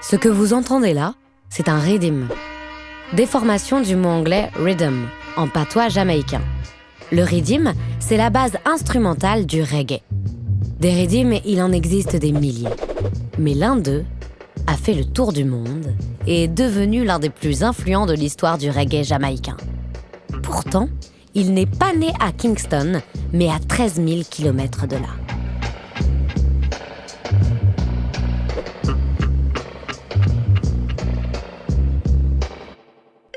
Ce que vous entendez là, c'est un rhythm. Déformation du mot anglais rhythm, en patois jamaïcain. Le rhythm, c'est la base instrumentale du reggae. Des rhythms, il en existe des milliers. Mais l'un d'eux a fait le tour du monde et est devenu l'un des plus influents de l'histoire du reggae jamaïcain. Pourtant, il n'est pas né à Kingston, mais à 13 000 km de là.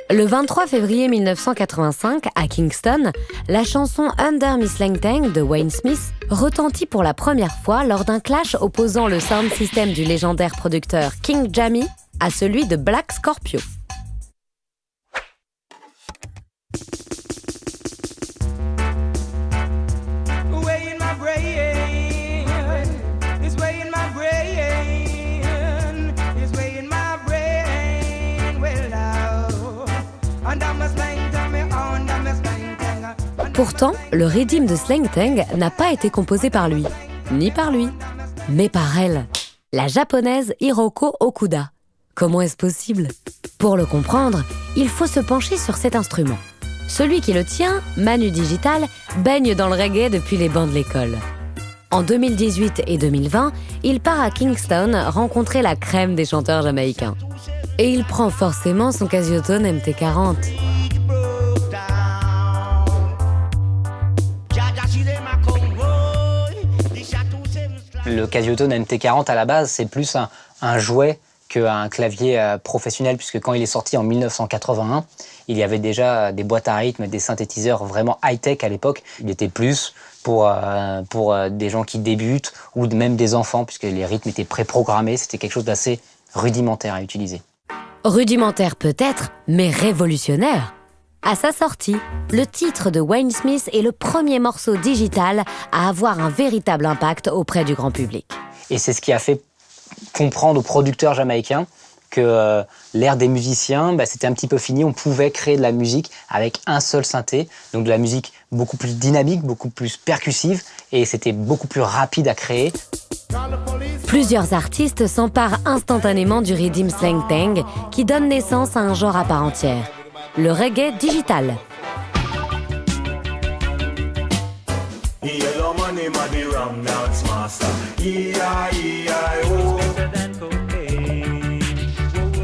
Le 23 février 1985, à Kingston, la chanson Under Miss Lang Tang de Wayne Smith retentit pour la première fois lors d'un clash opposant le sound system du légendaire producteur King Jammy à celui de Black Scorpio. Pourtant, le rhythm de Slang Tang n'a pas été composé par lui, ni par lui, mais par elle, la japonaise Hiroko Okuda. Comment est-ce possible ? Pour le comprendre, il faut se pencher sur cet instrument. Celui qui le tient, Manu Digital, baigne dans le reggae depuis les bancs de l'école. En 2018 et 2020, il part à Kingston rencontrer la crème des chanteurs jamaïcains. Et il prend forcément son Casiotone MT40. Le Casiotone MT40 à la base, c'est plus un jouet qu'un clavier professionnel, puisque quand il est sorti en 1981, il y avait déjà des boîtes à rythme, des synthétiseurs vraiment high-tech à l'époque. Il était plus pour des gens qui débutent ou même des enfants, puisque les rythmes étaient préprogrammés. C'était quelque chose d'assez rudimentaire à utiliser. Rudimentaire peut-être, mais révolutionnaire. À sa sortie, le titre de Wayne Smith est le premier morceau digital à avoir un véritable impact auprès du grand public. Et c'est ce qui a fait comprendre aux producteurs jamaïcains que l'ère des musiciens, c'était un petit peu fini. On pouvait créer de la musique avec un seul synthé, donc de la musique beaucoup plus dynamique, beaucoup plus percussive, et c'était beaucoup plus rapide à créer. Plusieurs artistes s'emparent instantanément du rhythm Slang Tang, qui donne naissance à un genre à part entière. Le reggae digital.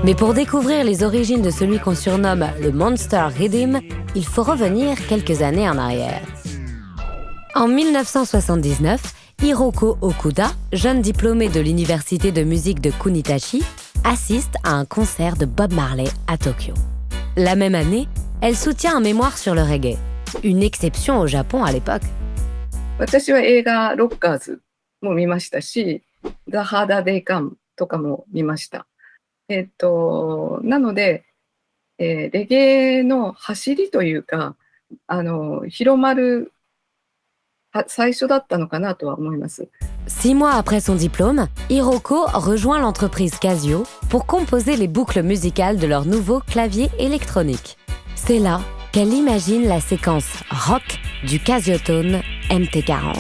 Mais pour découvrir les origines de celui qu'on surnomme le Monster Rhythm, il faut revenir quelques années en arrière. En 1979, Hiroko Okuda, jeune diplômée de l'université de musique de Kunitachi, assiste à un concert de Bob Marley à Tokyo. La même année, elle soutient un mémoire sur le reggae, une exception au Japon à l'époque. 私は映画ロッカーズも見ましたし、ザ・ハーダー・デイ・カムとかも見ました。なので、レゲエの走りというか、広まる最初だったのかなとは思います。6 mois après son diplôme, Hiroko rejoint l'entreprise Casio pour composer les boucles musicales de leur nouveau clavier électronique. C'est là qu'elle imagine la séquence rock du Casiotone MT40.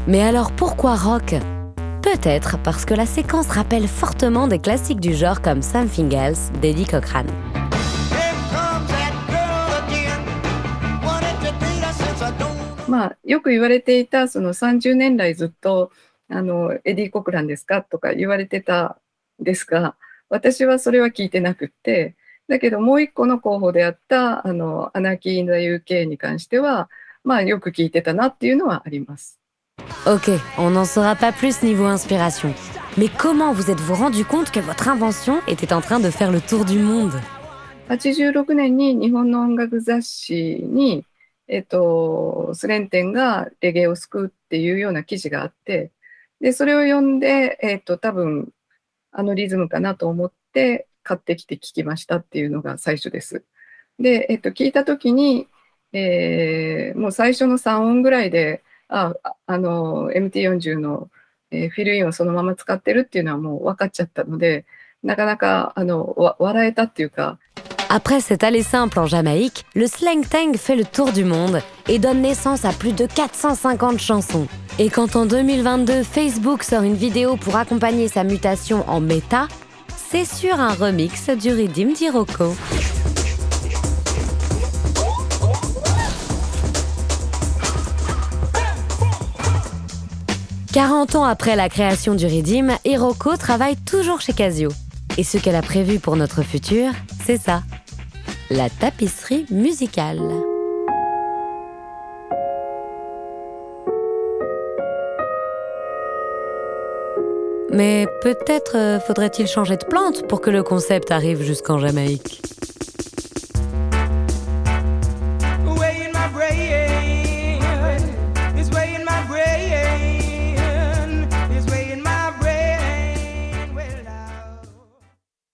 Mais alors pourquoi rock ? Peut-être parce que la séquence rappelle fortement des classiques du genre comme Something Else d'Eddie Cochran. « よく言われていたその30年来ずっとエディ・コクランですかとか言われてたんですが、私はそれは聞いてなくって、だけどもう一個の候補であったアナキー・イン・ザ・ UK に関しては、よく聞いてたなっていうのはあります。Ok, on n'en saura pas plus niveau inspiration. Mais comment vous êtes-vous rendu compte que votre invention était en train de faire le tour du monde ? 86年に日本の音楽雑誌にスレンテンがレゲエを救うっていうような記事があって、で、それを読んで、多分、リズムかなと思って買ってきて聞きましたっていうのが最初です。で、聞いたときに、もう最初の3音ぐらいで、MT40 の、フィルインをそのまま使ってるっていうのはもう分かっちゃったので、なかなか、笑えたっていうか、Après cet aller simple en Jamaïque, le Slang Tang fait le tour du monde et donne naissance à plus de 450 chansons. Et quand en 2022, Facebook sort une vidéo pour accompagner sa mutation en méta, c'est sur un remix du Riddim d'Hiroko. « 40 ans après la création du Riddim, Hiroko travaille toujours chez Casio. Et ce qu'elle a prévu pour notre futur, c'est ça, la tapisserie musicale. Mais peut-être faudrait-il changer de plante pour que le concept arrive jusqu'en Jamaïque.